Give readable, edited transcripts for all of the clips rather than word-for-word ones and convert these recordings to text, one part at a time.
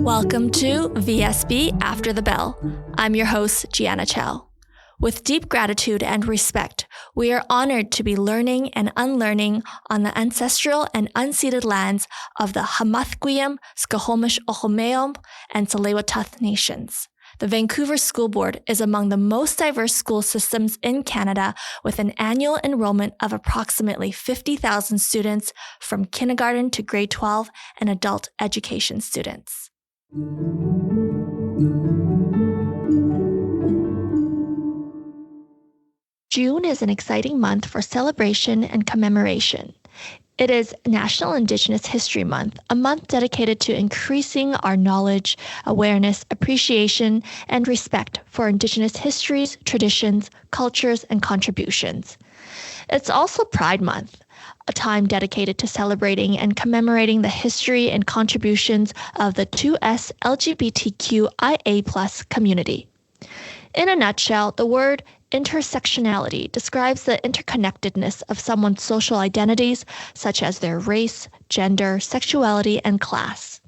Welcome to VSB After the Bell. I'm your host, Gianna Chell. With deep gratitude and respect, we are honored to be learning and unlearning on the ancestral and unceded lands of the Hamathquiam, Skohomish Ohomeom, and Tsleil-Waututh nations. The Vancouver School Board is among the most diverse school systems in Canada, with an annual enrollment of approximately 50,000 students from kindergarten to grade 12 and adult education students. June is an exciting month for celebration and commemoration. It is National Indigenous History Month, a month dedicated to increasing our knowledge, awareness, appreciation, and respect for Indigenous histories, traditions, cultures, and contributions. It's also Pride Month, a time dedicated to celebrating and commemorating the history and contributions of the 2SLGBTQIA+ community. In a nutshell, the word intersectionality describes the interconnectedness of someone's social identities, such as their race, gender, sexuality, and class.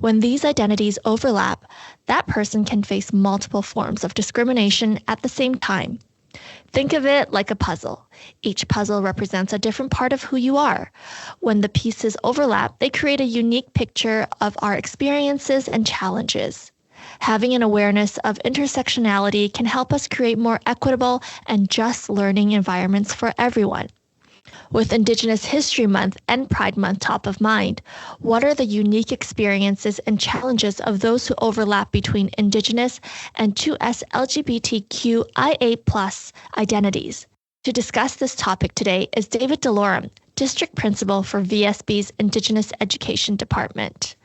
When these identities overlap, that person can face multiple forms of discrimination at the same time. Think of it like a puzzle. Each puzzle represents a different part of who you are. When the pieces overlap, they create a unique picture of our experiences and challenges. Having an awareness of intersectionality can help us create more equitable and just learning environments for everyone. With Indigenous History Month and Pride Month top of mind, what are the unique experiences and challenges of those who overlap between Indigenous and 2SLGBTQIA+ identities? To discuss this topic today is David DeLorme, District Principal for VSB's Indigenous Education Department.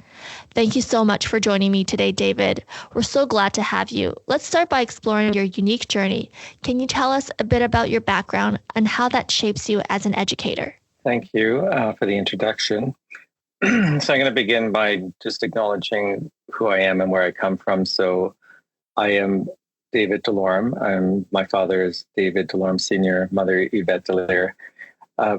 Thank you so much for joining me today, David. We're so glad to have you. Let's start by exploring your unique journey. Can you tell us a bit about your background and how that shapes you as an educator? Thank you for the introduction. So I'm going to begin by just acknowledging who I am and where I come from. So I am David DeLorme. My father is David DeLorme Sr., mother Yvette Delaire.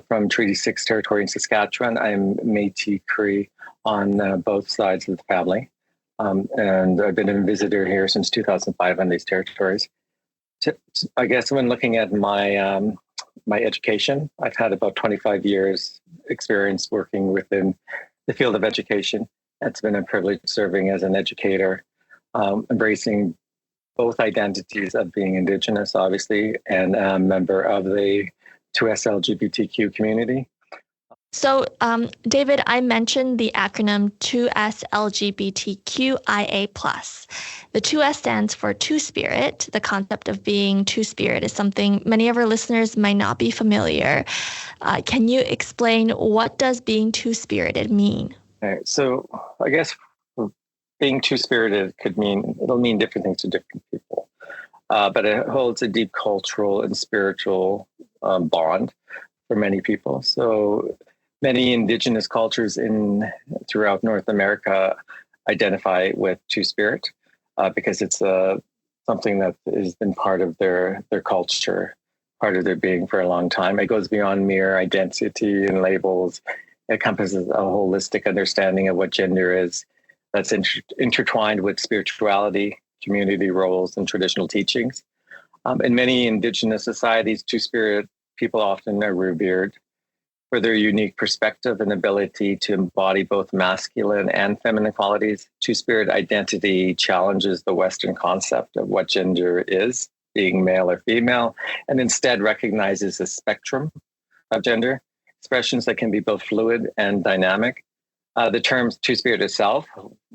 From Treaty 6 territory in Saskatchewan. I'm Métis Cree on both sides of the family. And I've been a visitor here since 2005 on these territories. I guess when looking at my education, I've had about 25 years experience working within the field of education. It's been a privilege serving as an educator, embracing both identities of being Indigenous, obviously, and a member of the 2SLGBTQ community. So, David, I mentioned the acronym 2SLGBTQIA+. The 2S stands for Two-Spirit. The concept of being Two-Spirit is something many of our listeners might not be familiar. Can you explain what does being Two-Spirited mean? Okay, so I guess being Two-Spirited it'll mean different things to different people. But it holds a deep cultural and spiritual bond for many people. So many Indigenous cultures throughout North America identify with Two-Spirit because it's something that has been part of their culture, part of their being for a long time. It goes beyond mere identity and labels. It encompasses a holistic understanding of what gender is that's intertwined with spirituality, community roles, and traditional teachings. In many Indigenous societies, Two-Spirit people often are revered for their unique perspective and ability to embody both masculine and feminine qualities. Two-Spirit identity challenges the Western concept of what gender is, being male or female, and instead recognizes a spectrum of gender expressions that can be both fluid and dynamic. The term Two-Spirit itself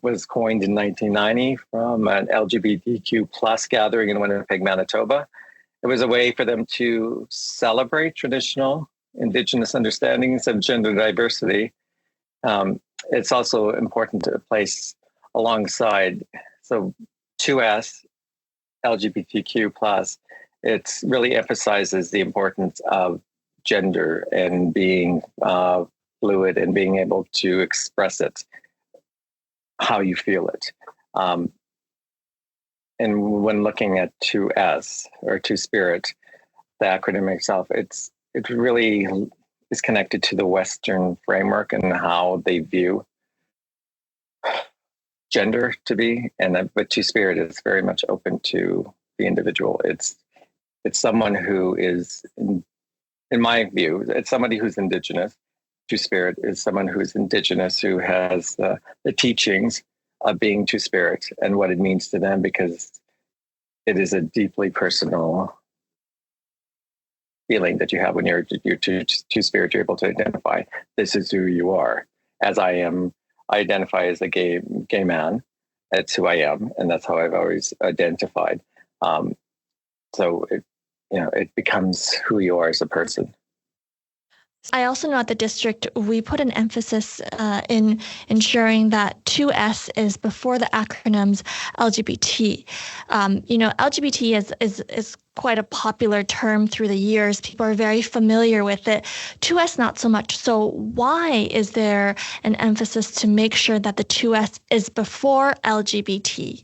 was coined in 1990 from an LGBTQ plus gathering in Winnipeg, Manitoba. It was a way for them to celebrate traditional Indigenous understandings of gender diversity. It's also important to place alongside, so 2S, LGBTQ plus, it really emphasizes the importance of gender and being fluid and being able to express it how you feel it. And when looking at 2S or Two-Spirit, the acronym itself, it really is connected to the Western framework and how they view gender to be, but Two-Spirit is very much open to the individual. It's someone who is, in my view, it's somebody who's Indigenous. Two-Spirit is someone who is Indigenous, who has the teachings of being Two-Spirit and what it means to them, because it is a deeply personal feeling that you have when you're Two-Spirit. You're able to identify, this is who you are. As I am, I identify as a gay man. That's who I am, and that's how I've always identified. So it becomes who you are as a person. I also know at the district, we put an emphasis in ensuring that 2S is before the acronyms LGBT. LGBT is quite a popular term through the years. People are very familiar with it. 2S, not so much. So why is there an emphasis to make sure that the 2S is before LGBT?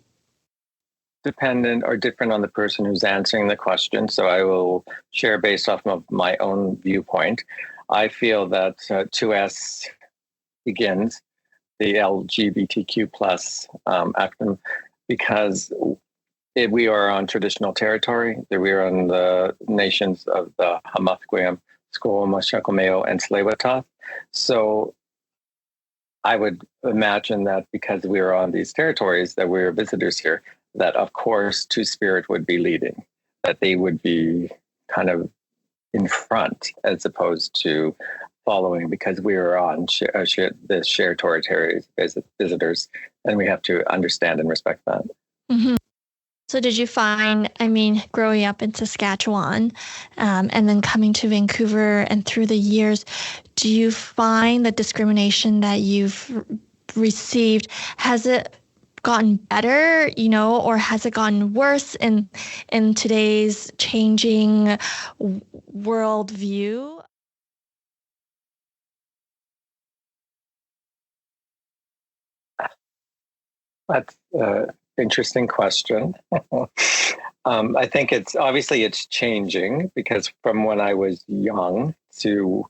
Dependent or different on the person who's answering the question. So I will share based off of my own viewpoint. I feel that 2S begins the LGBTQ plus acronym because we are on traditional territory. We are on the nations of the Hamathquim, Squamish, Shakomeo, and Tsleil-Waututh. So I would imagine that because we are on these territories, that we're visitors here, that of course Two-Spirit would be leading, that they would be kind of in front as opposed to following, because we are on the shared territories as visitors, and we have to understand and respect that. Mm-hmm. So did you find, growing up in Saskatchewan and then coming to Vancouver and through the years, do you find the discrimination that you've received, has it gotten better, or has it gotten worse in today's changing worldview? That's an interesting question. I think it's changing, because from when I was young to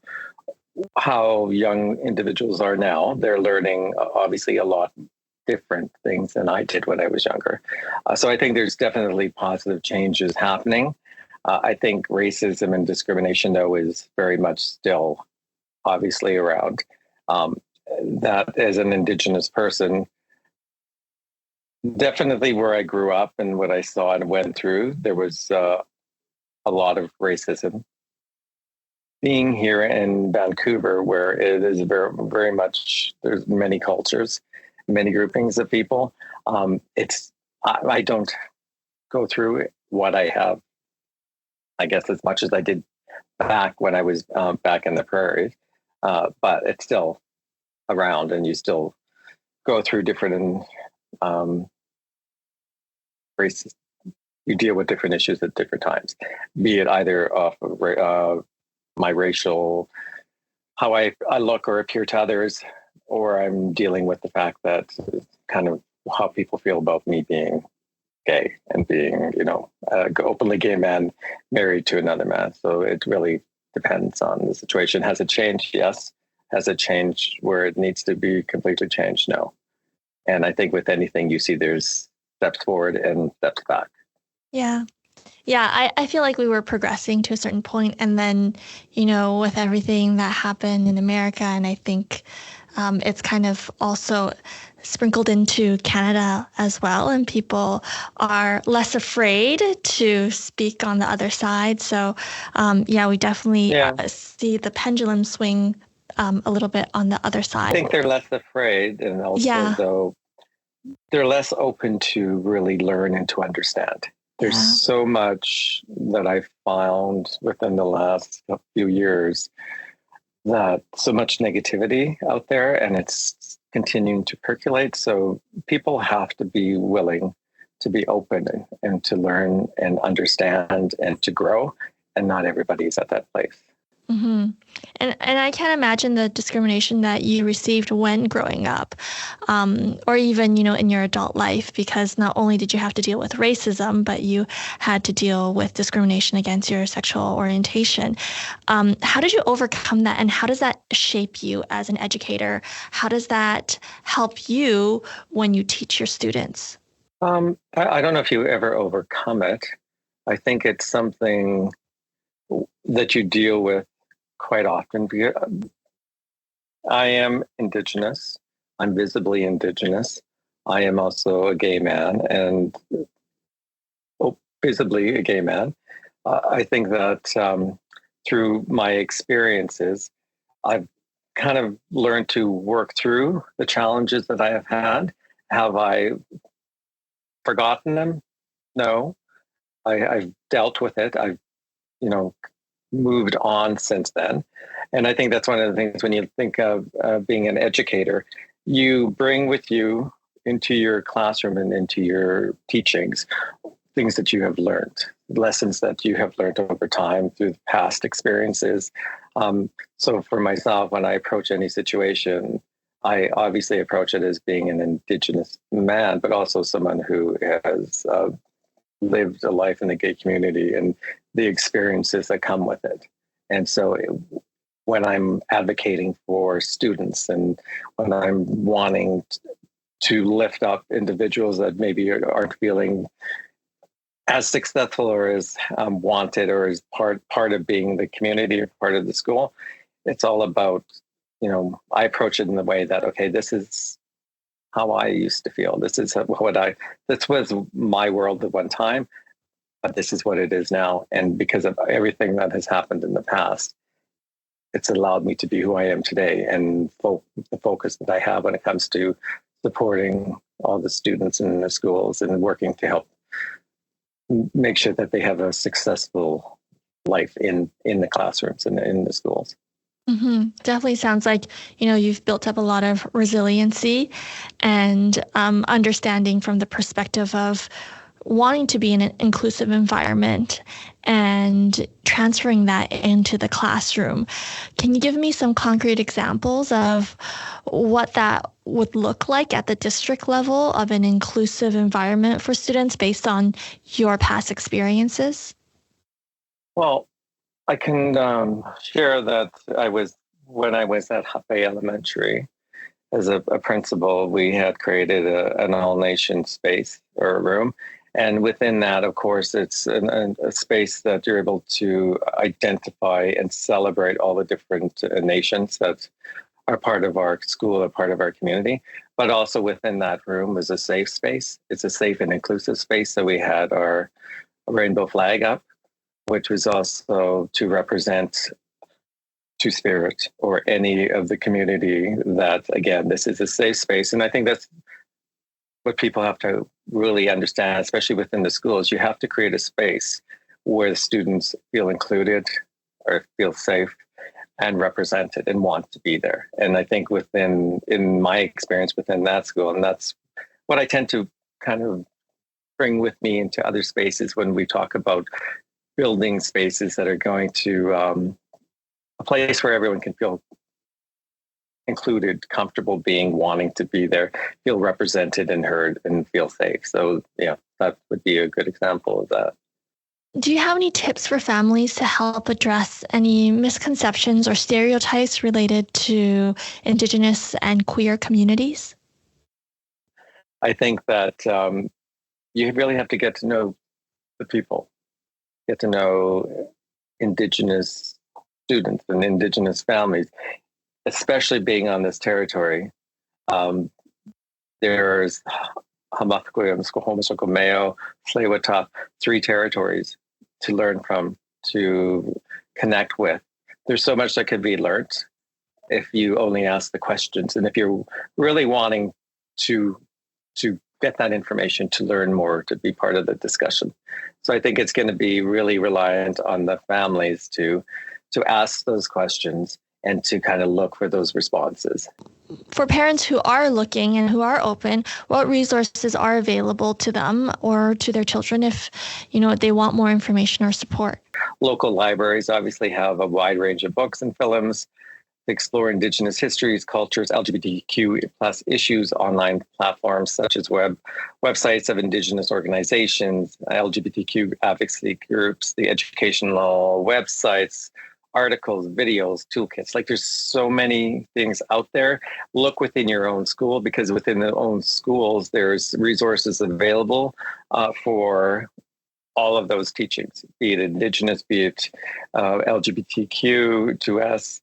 how young individuals are now, they're learning obviously a lot different things than I did when I was younger. So I think there's definitely positive changes happening. I think racism and discrimination, though, is very much still obviously around. That as an Indigenous person, definitely where I grew up and what I saw and went through, there was a lot of racism. Being here in Vancouver, where it is very, very much, there's many cultures, many groupings of people. I don't go through what I have, I guess, as much as I did back when I was back in the prairies, but it's still around, and you still go through different races. You deal with different issues at different times, be it either off of my racial, how I look or appear to others, or I'm dealing with the fact that kind of how people feel about me being gay and being, openly gay man married to another man. So it really depends on the situation. Has it changed? Yes. Has it changed where it needs to be completely changed? No. And I think with anything, you see there's steps forward and steps back. Yeah. Yeah, I feel like we were progressing to a certain point, and then, with everything that happened in America, and I think it's kind of also sprinkled into Canada as well, and people are less afraid to speak on the other side. So, we definitely see the pendulum swing a little bit on the other side. I think they're less afraid, and also, though, they're less open to really learn and to understand. There's so much that I've found within the last few years, that so much negativity out there, and it's continuing to percolate. So people have to be willing to be open and to learn and understand and to grow. And not everybody's at that place. Mm-hmm. And I can't imagine the discrimination that you received when growing up, or even, in your adult life, because not only did you have to deal with racism, but you had to deal with discrimination against your sexual orientation. How did you overcome that, and how does that shape you as an educator? How does that help you when you teach your students? I don't know if you ever overcome it. I think it's something that you deal with quite often. I am Indigenous. I'm visibly Indigenous. I am also a gay man and visibly a gay man. I think that through my experiences, I've kind of learned to work through the challenges that I have had. Have I forgotten them? No. I've dealt with it. I've, moved on since then. And I think that's one of the things when you think of being an educator, you bring with you into your classroom and into your teachings things that you have learned, lessons that you have learned over time through past experiences. So for myself, when I approach any situation, I obviously approach it as being an Indigenous man, but also someone who has lived a life in the gay community and the experiences that come with it. And so when I'm advocating for students and when I'm wanting to lift up individuals that maybe aren't feeling as successful or as wanted or as part of being the community or part of the school, it's all about, I approach it in the way that, okay, this is how I used to feel. This was my world at one time, but this is what it is now. And because of everything that has happened in the past, it's allowed me to be who I am today and the focus that I have when it comes to supporting all the students in the schools and working to help make sure that they have a successful life in the classrooms and in the schools. Mm-hmm. Definitely sounds like, you've built up a lot of resiliency and understanding from the perspective of wanting to be in an inclusive environment and transferring that into the classroom. Can you give me some concrete examples of what that would look like at the district level of an inclusive environment for students based on your past experiences? Well, I can share that when I was at Hape Elementary as a principal, we had created an all-nation space or a room. And within that, of course, it's a space that you're able to identify and celebrate all the different nations that are part of our school, are part of our community. But also within that room is a safe space. It's a safe and inclusive space. So we had our rainbow flag up, which was also to represent Two-Spirit or any of the community that, again, this is a safe space. And I think that's what people have to really understand, especially within the schools. You have to create a space where the students feel included or feel safe and represented and want to be there. And I think in my experience within that school, and that's what I tend to kind of bring with me into other spaces when we talk about building spaces that are going to a place where everyone can feel included, comfortable being, wanting to be there, feel represented and heard and feel safe. So yeah, that would be a good example of that. Do you have any tips for families to help address any misconceptions or stereotypes related to Indigenous and queer communities? I think that you really have to get to know the people, get to know Indigenous students and Indigenous families, especially being on this territory. There's Hamathkwe, Skohomisoko, Mayo, Tsleil-Waututh, 3 territories to learn from, to connect with. There's so much that could be learned if you only ask the questions. And if you're really wanting to get that information, to learn more, to be part of the discussion. So I think it's going to be really reliant on the families to ask those questions and to kind of look for those responses. For parents who are looking and who are open, what resources are available to them or to their children if, they want more information or support? Local libraries obviously have a wide range of books and films to explore Indigenous histories, cultures, LGBTQ plus issues, online platforms such as websites of Indigenous organizations, LGBTQ advocacy groups, the educational websites, articles, videos, toolkits. Like there's so many things out there. Look within your own school, because within the own schools, there's resources available for all of those teachings, be it Indigenous, be it LGBTQ, 2S.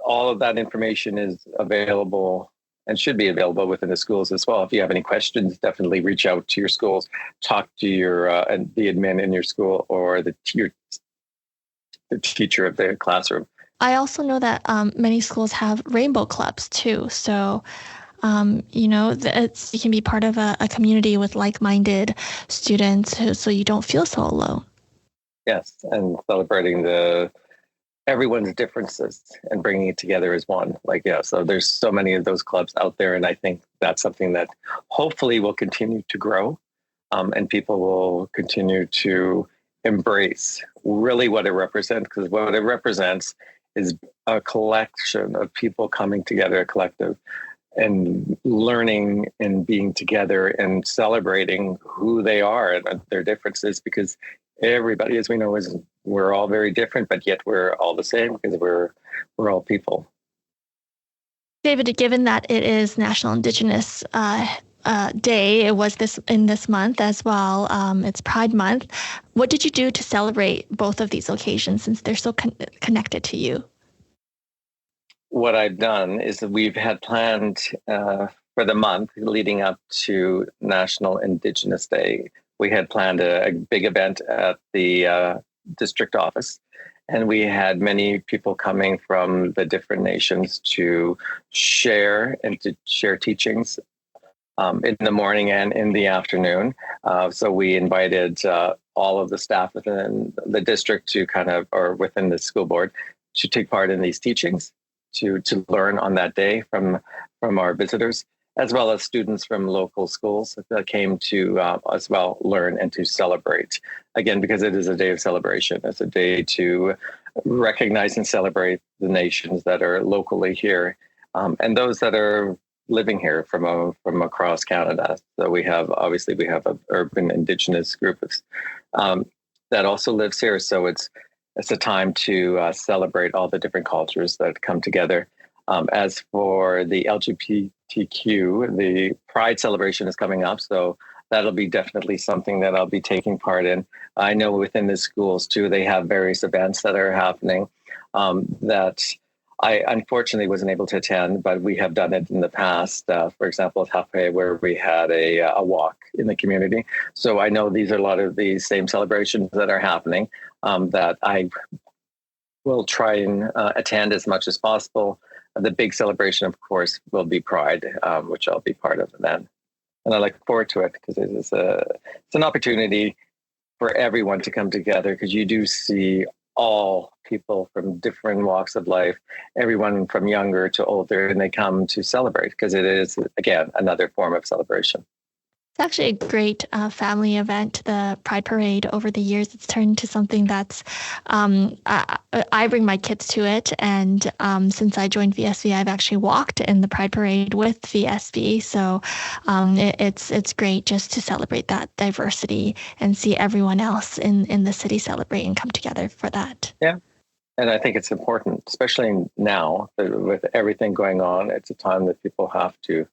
All of that information is available and should be available within the schools as well. If you have any questions, definitely reach out to your schools, talk to your the admin in your school or the teacher of the classroom. I also know that many schools have rainbow clubs too. So, you can be part of a community with like-minded students so you don't feel so alone. Yes, and celebrating everyone's differences and bringing it together as one. So there's so many of those clubs out there, and I think that's something that hopefully will continue to grow, and people will continue to embrace really what it represents, because what it represents is a collection of people coming together, a collective, and learning and being together and celebrating who they are and their differences, because everybody, as we know, we're all very different, but yet we're all the same because we're all people. David, given that it is National Indigenous Day, it was this month as well. It's Pride Month. What did you do to celebrate both of these occasions, since they're so connected to you? What I've done is that we've had planned for the month leading up to National Indigenous Day. We had planned a big event at the district office, and we had many people coming from the different nations to share teachings in the morning and in the afternoon. So we invited all of the staff within the district or within the school board to take part in these teachings, to learn on that day from our visitors, as well as students from local schools that came to as well learn and to celebrate. Again, because it is a day of celebration. It's a day to recognize and celebrate the nations that are locally here, and those that are living here from across Canada. So we have an urban Indigenous group that also lives here. So it's a time to celebrate all the different cultures that come together. As for the LGBTQ, the Pride celebration is coming up, so that'll be definitely something that I'll be taking part in. I know within the schools too, they have various events that are happening that I unfortunately wasn't able to attend, but we have done it in the past. For example, at Hape, where we had a walk in the community. So I know these are a lot of the same celebrations that are happening that I will try and attend as much as possible. The big celebration, of course, will be Pride, which I'll be part of then. And I look forward to it because it's an opportunity for everyone to come together, because you do see all people from different walks of life, everyone from younger to older, and they come to celebrate because it is, again, another form of celebration. It's actually a great family event, the Pride Parade. Over the years, it's turned into something that's, I bring my kids to it. And since I joined VSB, I've actually walked in the Pride Parade with VSB. So it's great just to celebrate that diversity and see everyone else in the city celebrate and come together for that. Yeah. And I think it's important, especially now with everything going on. It's a time that people have to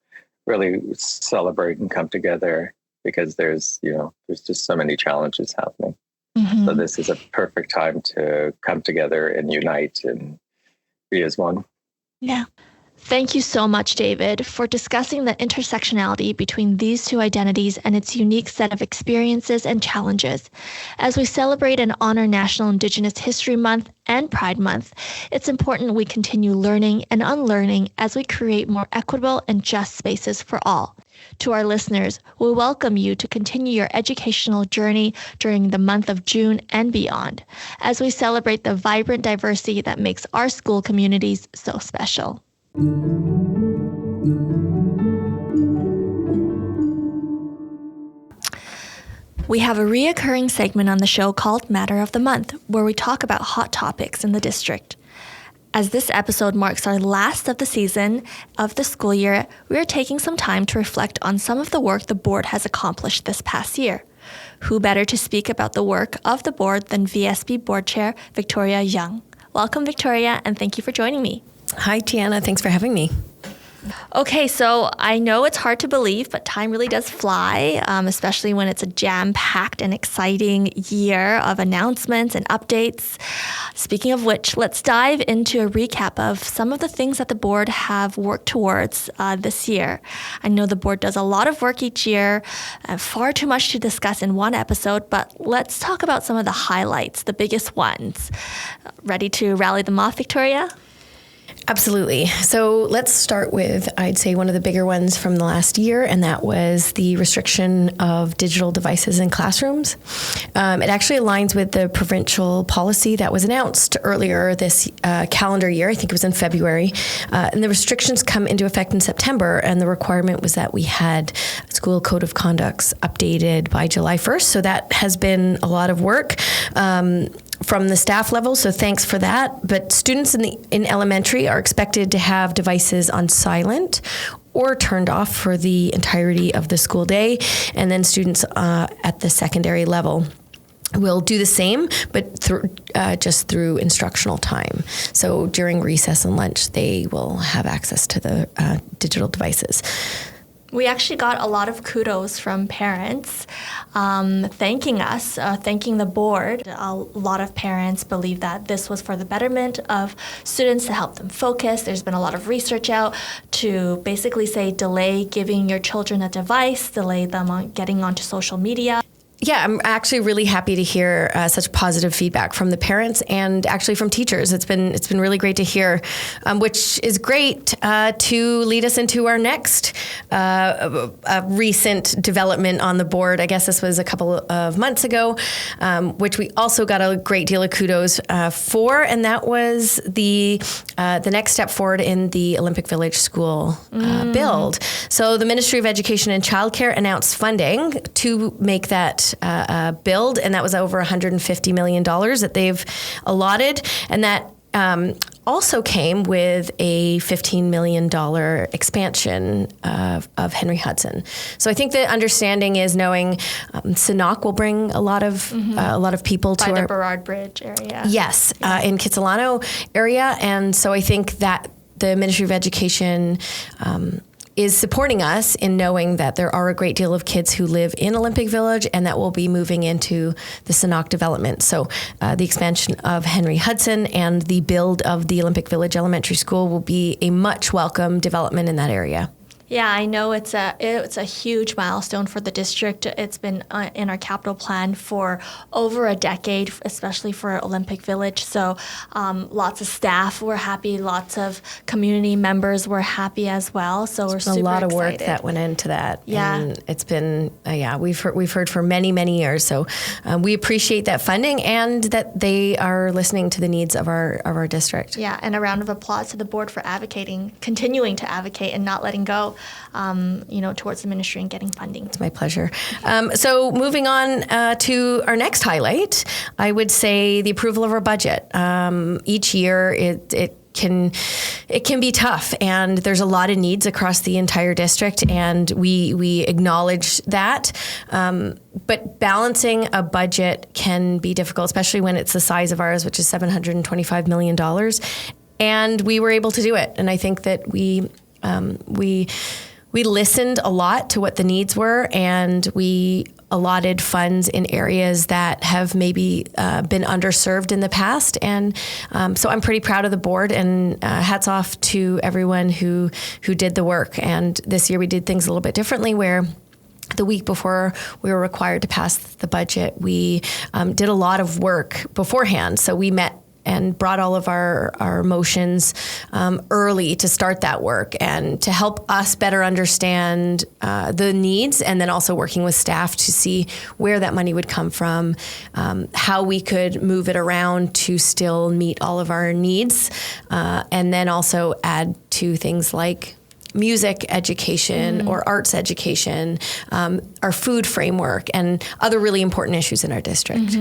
really celebrate and come together, because there's just so many challenges happening. Mm-hmm. So this is a perfect time to come together and unite and be as one. Yeah. Thank you so much, David, for discussing the intersectionality between these two identities and its unique set of experiences and challenges. As we celebrate and honor National Indigenous History Month and Pride Month, it's important we continue learning and unlearning as we create more equitable and just spaces for all. To our listeners, we welcome you to continue your educational journey during the month of June and beyond, as we celebrate the vibrant diversity that makes our school communities so special. We have a reoccurring segment on the show called Matter of the Month, where we talk about hot topics in the district. As this episode marks our last of the season of the school year, we are taking some time to reflect on some of the work the board has accomplished this past year. Who better to speak about the work of the board than VSB Board Chair Victoria Young? Welcome, Victoria, and thank you for joining me. Hi, Tiana. Thanks for having me. Okay, so I know it's hard to believe, but time really does fly, especially when it's a jam-packed and exciting year of announcements and updates. Speaking of which, let's dive into a recap of some of the things that the board have worked towards this year. I know the board does a lot of work each year, far too much to discuss in one episode, but let's talk about some of the highlights, the biggest ones. Ready to rally them off, Victoria? Absolutely. So let's start with, I'd say, one of the bigger ones from the last year, and that was the restriction of digital devices in classrooms. It actually aligns with the provincial policy that was announced earlier this calendar year. I think it was in February. And the restrictions come into effect in September, and the requirement was that we had school code of conducts updated by July 1st. So that has been a lot of work from the staff level, so thanks for that. But students in elementary are expected to have devices on silent or turned off for the entirety of the school day, and then students at the secondary level will do the same, but just through instructional time. So during recess and lunch, they will have access to the digital devices. We actually got a lot of kudos from parents thanking us, thanking the board. A lot of parents believe that this was for the betterment of students to help them focus. There's been a lot of research out to basically say delay giving your children a device, delay them on getting onto social media. Yeah, I'm actually really happy to hear such positive feedback from the parents and actually from teachers. It's been really great to hear, which is great to lead us into our next recent development on the board. I guess this was a couple of months ago, which we also got a great deal of kudos for, and that was the next step forward in the Olympic Village School build. So the Ministry of Education and Childcare announced funding to make that build, and that was over $150 million that they've allotted, and that also came with a $15 million expansion of Henry Hudson. So I think the understanding is knowing Sanok will bring a lot of people to the Burrard Bridge area. Yes, in Kitsilano area, and so I think that the Ministry of Education is supporting us in knowing that there are a great deal of kids who live in Olympic Village and that will be moving into the Sanok development. So the expansion of Henry Hudson and the build of the Olympic Village Elementary School will be a much welcome development in that area. Yeah, I know it's a huge milestone for the district. It's been in our capital plan for over a decade, especially for Olympic Village. So lots of staff were happy, lots of community members were happy as well. So we're super excited. A lot of work that went into that. Yeah, and it's been we've heard for many years. So we appreciate that funding and that they are listening to the needs of our district. Yeah, and a round of applause to the board for continuing to advocate and not letting go. Towards the ministry and getting funding. It's my pleasure. So moving on to our next highlight, I would say the approval of our budget. Each year it can be tough, and there's a lot of needs across the entire district, and we acknowledge that. But balancing a budget can be difficult, especially when it's the size of ours, which is $725 million. And we were able to do it. And I think that we listened a lot to what the needs were, and we allotted funds in areas that have maybe been underserved in the past. And so I'm pretty proud of the board, and hats off to everyone who did the work. And this year we did things a little bit differently, where the week before we were required to pass the budget, we did a lot of work beforehand. So we met and brought all of our motions early to start that work and to help us better understand the needs, and then also working with staff to see where that money would come from, how we could move it around to still meet all of our needs, and then also add to things like music education or arts education, our food framework, and other really important issues in our district.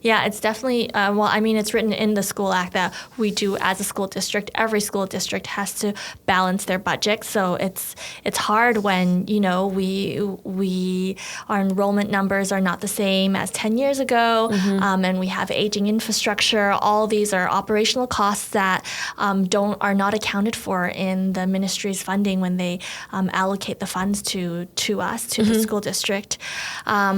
Yeah, it's definitely, it's written in the School Act that we do as a school district. Every school district has to balance their budget. So it's hard when, our enrollment numbers are not the same as 10 years ago, and we have aging infrastructure. All these are operational costs that are not accounted for in the ministry's funding when they allocate the funds to us, to the school district. I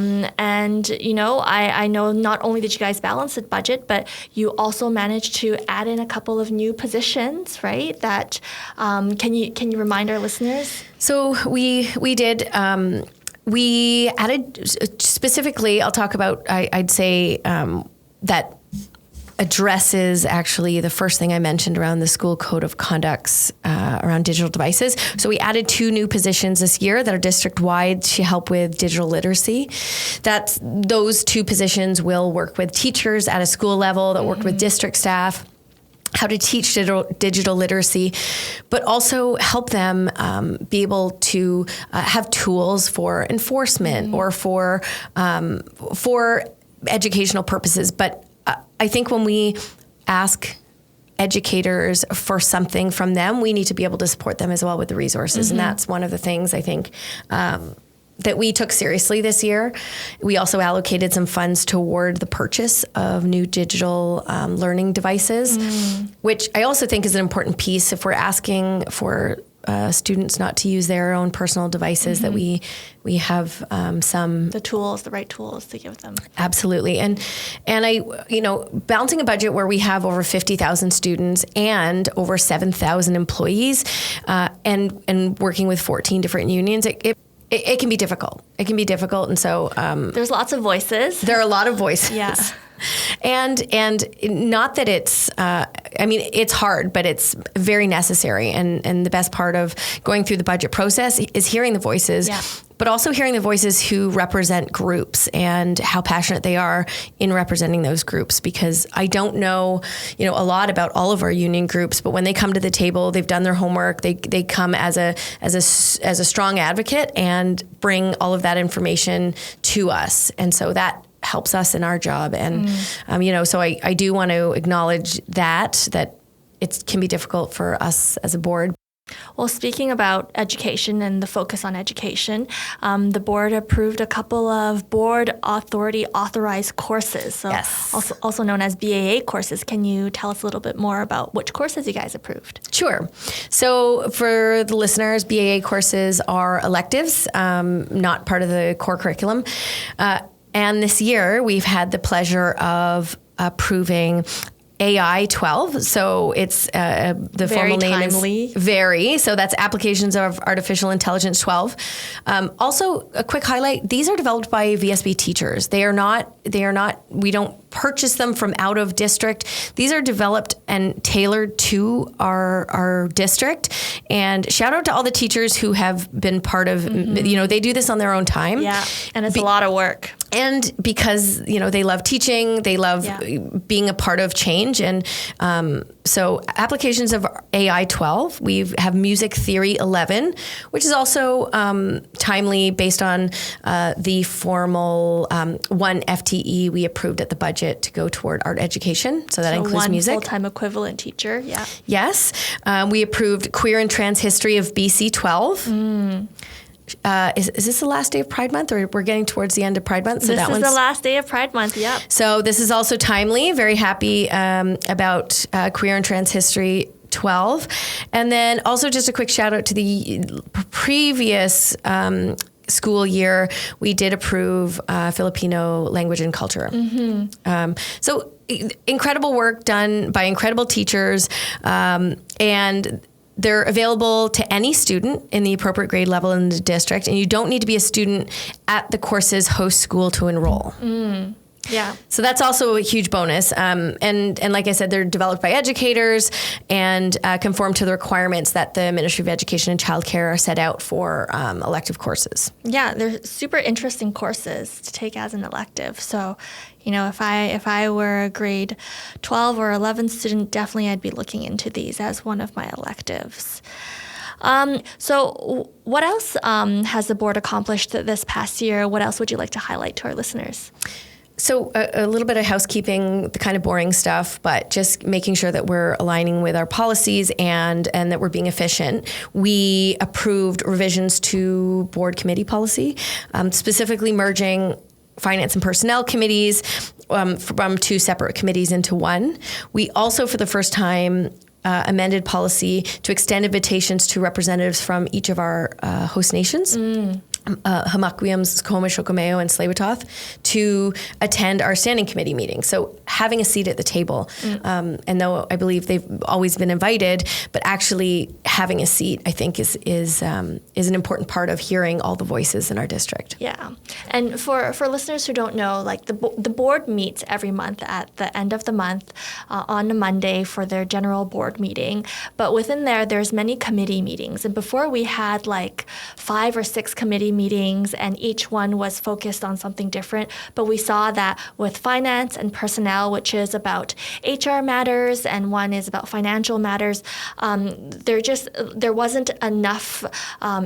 know not only did you guys balance the budget, but you also managed to add in a couple of new positions, right? That can you remind our listeners? So we did. We added specifically. I'll talk about. I'd say that addresses actually the first thing I mentioned around the school code of conducts around digital devices. So we added 2 new positions this year that are district-wide to help with digital literacy. Those 2 positions will work with teachers at a school level that work with district staff, how to teach digital literacy, but also help them be able to have tools for enforcement or for educational purposes. But I think when we ask educators for something from them, we need to be able to support them as well with the resources. And that's one of the things I think that we took seriously this year. We also allocated some funds toward the purchase of new digital learning devices, which I also think is an important piece if we're asking for students not to use their own personal devices, that we have the right tools to give them. Absolutely. And balancing a budget where we have over 50,000 students and over 7,000 employees, and working with 14 different unions, it can be difficult. It can be difficult. And so there's lots of voices. There are a lot of voices. Yeah. And not that it's, it's hard, but it's very necessary. And the best part of going through the budget process is hearing the voices, but also hearing the voices who represent groups and how passionate they are in representing those groups. Because I don't know, a lot about all of our union groups, but when they come to the table, they've done their homework. They come as a strong advocate and bring all of that information to us. And so that helps us in our job. And, so I do want to acknowledge that it can be difficult for us as a board. Well, speaking about education and the focus on education, the board approved a couple of board authority authorized courses, so also known as BAA courses. Can you tell us a little bit more about which courses you guys approved? Sure. So for the listeners, BAA courses are electives, not part of the core curriculum. And this year, we've had the pleasure of approving AI 12. So it's the formal name timely. Is very. So that's Applications of Artificial Intelligence 12. Also, a quick highlight: these are developed by VSB teachers. They are not. We don't purchase them from out of district. These are developed and tailored to our district. And shout out to all the teachers who have been part of. They do this on their own time. Yeah, and it's a lot of work. And because, they love teaching, they love being a part of change. And so Applications of AI 12, we have Music Theory 11, which is also timely based on the formal 1 FTE we approved at the budget to go toward art education. So that includes music. One full-time equivalent teacher, yeah. Yes. We approved Queer and Trans History of BC 12. Is this the last day of Pride Month, or we're getting towards the end of Pride Month? So this is the last day of Pride Month, yep. So this is also timely. Very happy about Queer and Trans History 12. And then also just a quick shout out to the previous school year, we did approve Filipino language and culture. So incredible work done by incredible teachers, and they're available to any student in the appropriate grade level in the district, and you don't need to be a student at the course's host school to enroll. Yeah. So that's also a huge bonus. And like I said, they're developed by educators and conform to the requirements that the Ministry of Education and Childcare are set out for elective courses. Yeah, they're super interesting courses to take as an elective. So, if I were a grade 12 or 11 student, definitely I'd be looking into these as one of my electives. So what else has the board accomplished this past year? What else would you like to highlight to our listeners? So a little bit of housekeeping, the kind of boring stuff, but just making sure that we're aligning with our policies and that we're being efficient. We approved revisions to board committee policy, specifically merging finance and personnel committees from two separate committees into one. We also, for the first time, amended policy to extend invitations to representatives from each of our host nations. Hamakwiyams, Squamish, Okameo, and Tsleil-Waututh to attend our standing committee meetings. So having a seat at the table, and though I believe they've always been invited, but actually having a seat, I think is an important part of hearing all the voices in our district. Yeah, and for listeners who don't know, like the board meets every month at the end of the month on a Monday for their general board meeting. But within there's many committee meetings, and before we had like 5 or 6 committee meetings, and each one was focused on something different. But we saw that with finance and personnel, which is about HR matters, and one is about financial matters, there wasn't enough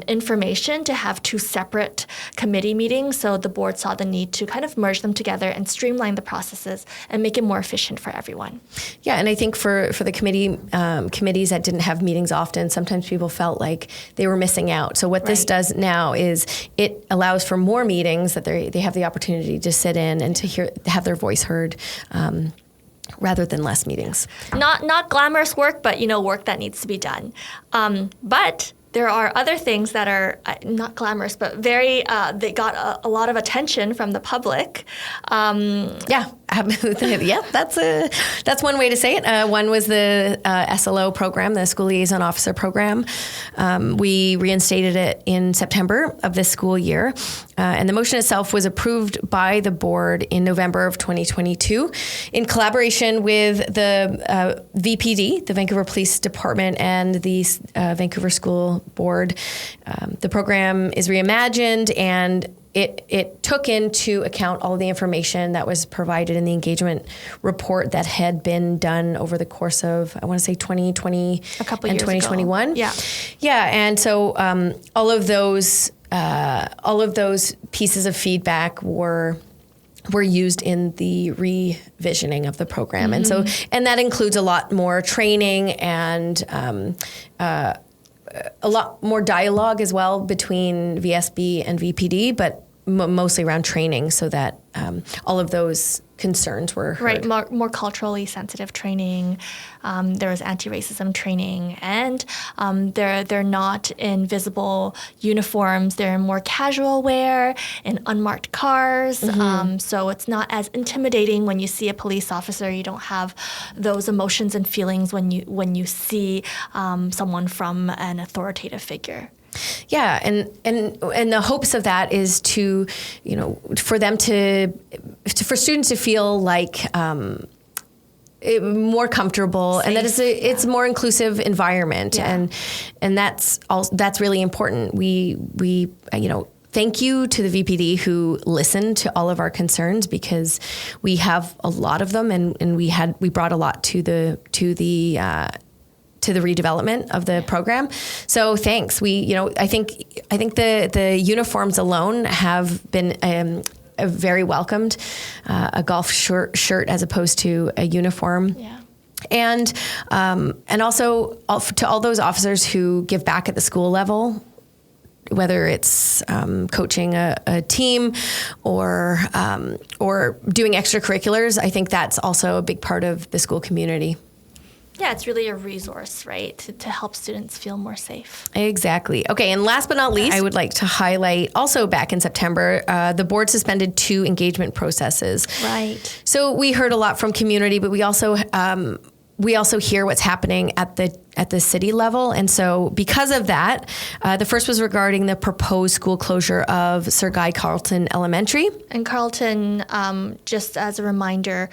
information to have 2 separate committee meetings. So the board saw the need to kind of merge them together and streamline the processes and make it more efficient for everyone. Yeah, and I think for the committees that didn't have meetings often, sometimes people felt like they were missing out. So what this does now is it allows for more meetings that they have the opportunity to sit in and to have their voice heard, rather than less meetings. Not glamorous work, but work that needs to be done. But there are other things that are not glamorous, but they got a lot of attention from the public. Yeah, that's one way to say it. One was the SLO program, the School Liaison Officer program. We reinstated it in September of this school year, and the motion itself was approved by the board in November of 2022 in collaboration with the VPD, the Vancouver Police Department, and the Vancouver School Board. The program is reimagined, and it took into account all of the information that was provided in the engagement report that had been done over the course of, I want to say 2020 and 2021. Ago. Yeah. And so all of those pieces of feedback were used in the revisioning of the program. Mm-hmm. And that includes a lot more training and a lot more dialogue as well between VSB and VPD, but mostly around training, so that all of those concerns were heard. Right, more culturally sensitive training. There was anti-racism training, and they're not in visible uniforms. They're in more casual wear, in unmarked cars. Mm-hmm. So it's not as intimidating when you see a police officer. You don't have those emotions and feelings when you see someone from an authoritative figure. Yeah, and the hopes of that is to, for them for students to feel like more comfortable, safe, and that it's a more inclusive environment, and that's really important. We thank you to the VPD who listened to all of our concerns, because we have a lot of them, and we brought a lot to the redevelopment of the program. So thanks. I think the uniforms alone have been very welcomed. A golf shirt as opposed to a uniform. Yeah. And also to all those officers who give back at the school level, whether it's coaching a team or doing extracurriculars. I think that's also a big part of the school community. Yeah, it's really a resource, right, to help students feel more safe. Exactly. Okay, and last but not least, I would like to highlight also back in September, the board suspended 2 engagement processes. Right. So we heard a lot from community, but we also hear what's happening at the city level. And so because of that, the first was regarding the proposed school closure of Sir Guy Carleton Elementary. And Carleton, just as a reminder,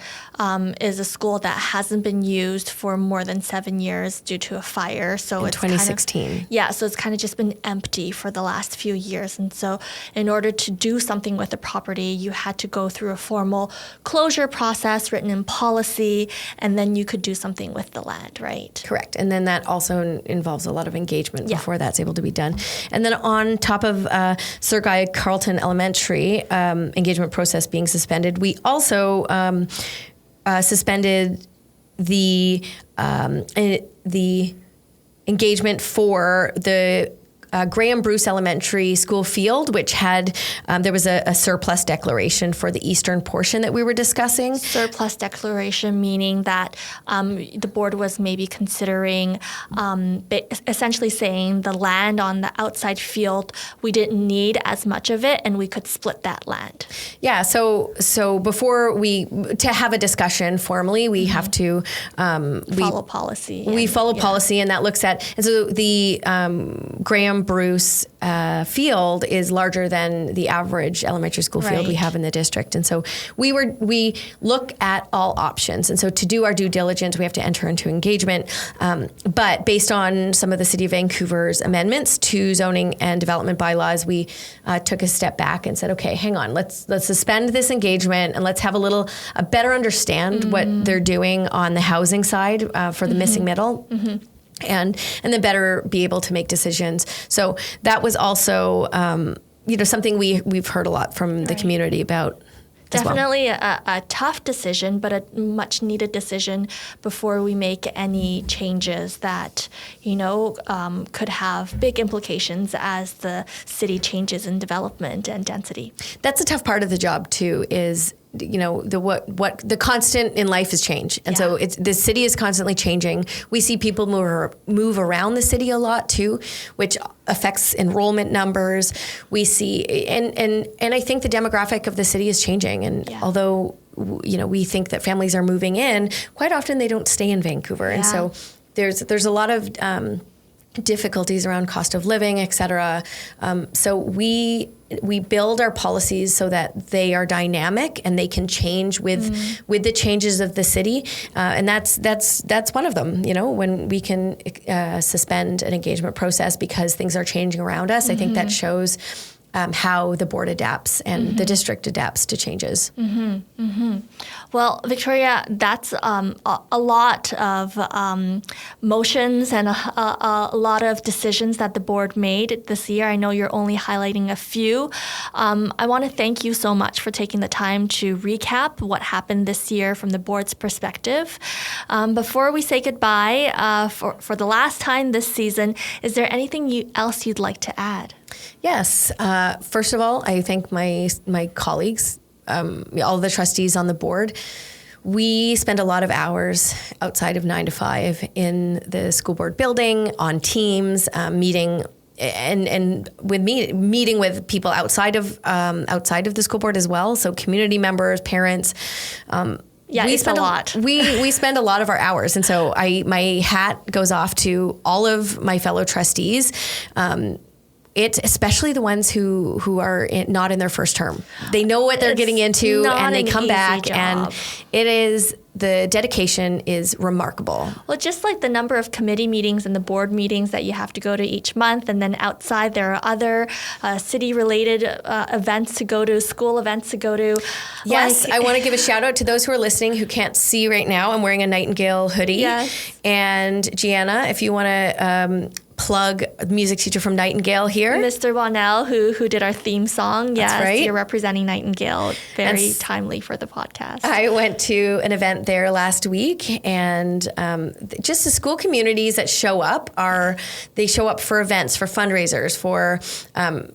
is a school that hasn't been used for more than 7 years due to a fire. So it's 2016. So it's kind of just been empty for the last few years. And so in order to do something with the property, you had to go through a formal closure process written in policy, and then you could do something with the land, right? Correct. And then that also involves a lot of engagement before that's able to be done. And then on top of Sir Guy Carleton Elementary engagement process being suspended, we also suspended the engagement for the Graham Bruce Elementary School field, which had, there was a surplus declaration for the eastern portion that we were discussing. Surplus declaration meaning that the board was maybe considering essentially saying the land on the outside field, we didn't need as much of it and we could split that land. Yeah, so before to have a discussion formally, we have to follow policy. We follow policy, and that looks at, and so the Graham Bruce field is larger than the average elementary school field we have in the district. And so we look at all options. And so to do our due diligence, we have to enter into engagement. But based on some of the City of Vancouver's amendments to zoning and development bylaws, we took a step back and said, okay, hang on, let's suspend this engagement and let's have a better understand what they're doing on the housing side for the missing middle. And then better be able to make decisions. So that was also, something we've heard a lot from the community about. Definitely a tough decision, but a much needed decision before we make any changes that, could have big implications as the city changes in development and density. That's a tough part of the job too, is the constant in life is change. And so the city is constantly changing. We see people move around the city a lot too, which affects enrollment numbers. We see, and I think the demographic of the city is changing. And although, we think that families are moving in, quite often they don't stay in Vancouver. And so there's a lot of difficulties around cost of living, et cetera. So we build our policies so that they are dynamic and they can change with the changes of the city. And that's one of them, when we can suspend an engagement process because things are changing around us. I think that shows how the board adapts and the district adapts to changes. Well, Victoria, that's a lot of motions and a lot of decisions that the board made this year. I know you're only highlighting a few. I want to thank you so much for taking the time to recap what happened this year from the board's perspective. Before we say goodbye, for the last time this season, is there anything else you'd like to add? Yes. First of all, I thank my colleagues, all the trustees on the board. We spend a lot of hours outside of 9 to 5 in the school board building, on teams, meeting and with meeting with people outside of the school board as well. So community members, parents. We spend a lot. We spend a lot of our hours, and so my hat goes off to all of my fellow trustees. Especially the ones who are not in their first term. They know what they're getting into, and they come back, job. And the dedication is remarkable. Well, just like the number of committee meetings and the board meetings that you have to go to each month, and then outside there are other city-related events to go to, school events to go to. Yes, I want to give a shout out to those who are listening who can't see right now. I'm wearing a Nightingale hoodie. Yes. And Gianna, if you want to plug the music teacher from Nightingale here. Mr. Bonnell, who did our theme song. That's right. You're representing Nightingale. Very timely for the podcast. I went to an event there last week, and just the school communities that show up they show up for events, for fundraisers, for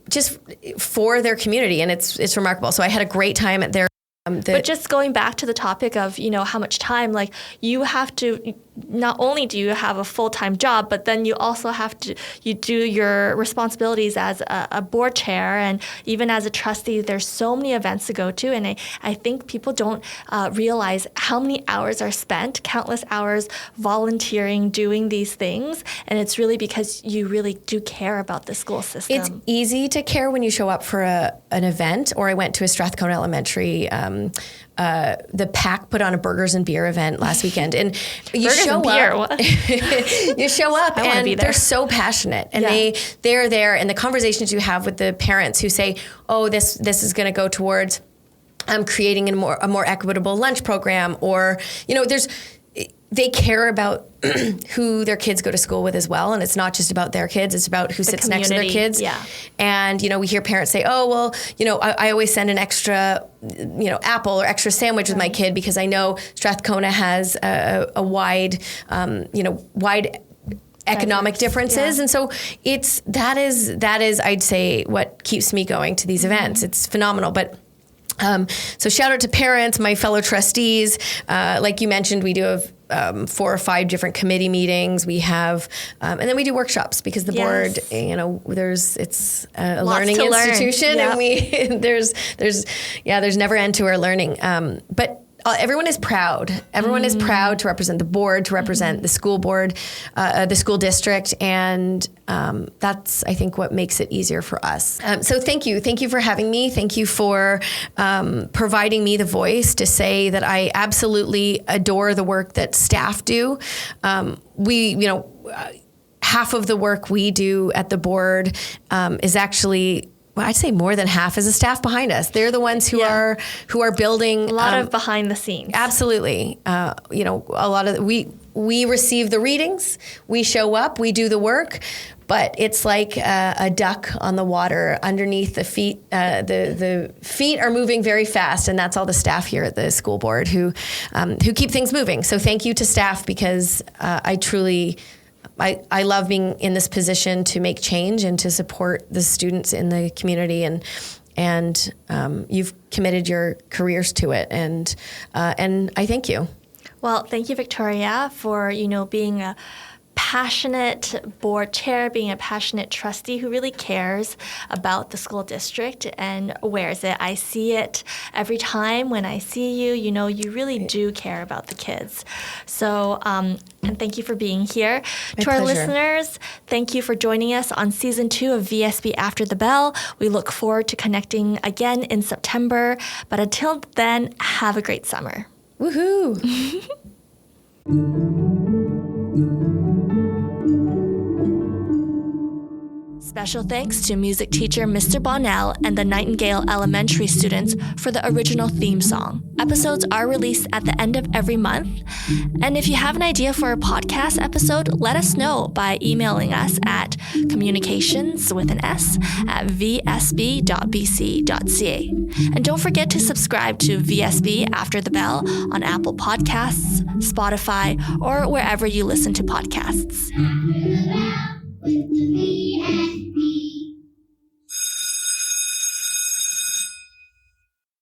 just for their community, and it's remarkable. So I had a great time at their. But just going back to the topic of, how much time, like you have to, not only do you have a full-time job, but then you also have to, you do your responsibilities as a board chair, and even as a trustee, there's so many events to go to. And I think people don't realize how many hours are spent, countless hours volunteering, doing these things. And it's really because you really do care about the school system. It's easy to care when you show up for an event, or I went to a Strathcona Elementary the PAC put on a burgers and beer event last weekend, and you show up. You show up, and they're so passionate, and they're there, and the conversations you have with the parents who say, "Oh, this is going to go towards creating a more equitable lunch program," or there's. they care about who their kids go to school with as well. And it's not just about their kids, it's about who sits next to their kids. Yeah. And, we hear parents say, oh, well, I always send an extra, apple or extra sandwich with my kid because I know Strathcona has a wide, wide economic differences. Yeah. And so that is, I'd say, what keeps me going to these events. It's phenomenal. But so shout out to parents, my fellow trustees. Like you mentioned, we do have 4 or 5 different committee meetings. We have, and then we do workshops because the board, it's a learning institution, and there's never end to our learning. But everyone is proud. Everyone is proud to represent the board, to represent the school board, the school district, and that's, I think, what makes it easier for us. So thank you. Thank you for having me. Thank you for providing me the voice to say that I absolutely adore the work that staff do. Half of the work we do at the board is actually, I'd say more than half is the staff behind us. They're the ones who are building a lot of behind the scenes. Absolutely. A lot of we receive the readings, we show up, we do the work, but it's like a duck on the water underneath the feet. The feet are moving very fast, and that's all the staff here at the school board who keep things moving. So thank you to staff, because I love being in this position to make change and to support the students in the community, and you've committed your careers to it, and I thank you. Well, thank you, Victoria, for being a passionate board chair, being a passionate trustee who really cares about the school district and wears it. I see it every time when I see you. You really do care about the kids. So, and thank you for being here. My to our pleasure. listeners, thank you for joining us on Season 2 of VSB After the Bell. We look forward to connecting again in September. But until then, have a great summer. Woohoo! Special thanks to music teacher Mr. Bonnell and the Nightingale Elementary students for the original theme song. Episodes are released at the end of every month. And if you have an idea for a podcast episode, let us know by emailing us at communications@vsb.bc.ca. And don't forget to subscribe to VSB After the Bell on Apple Podcasts, Spotify, or wherever you listen to podcasts. After the bell with the VSB.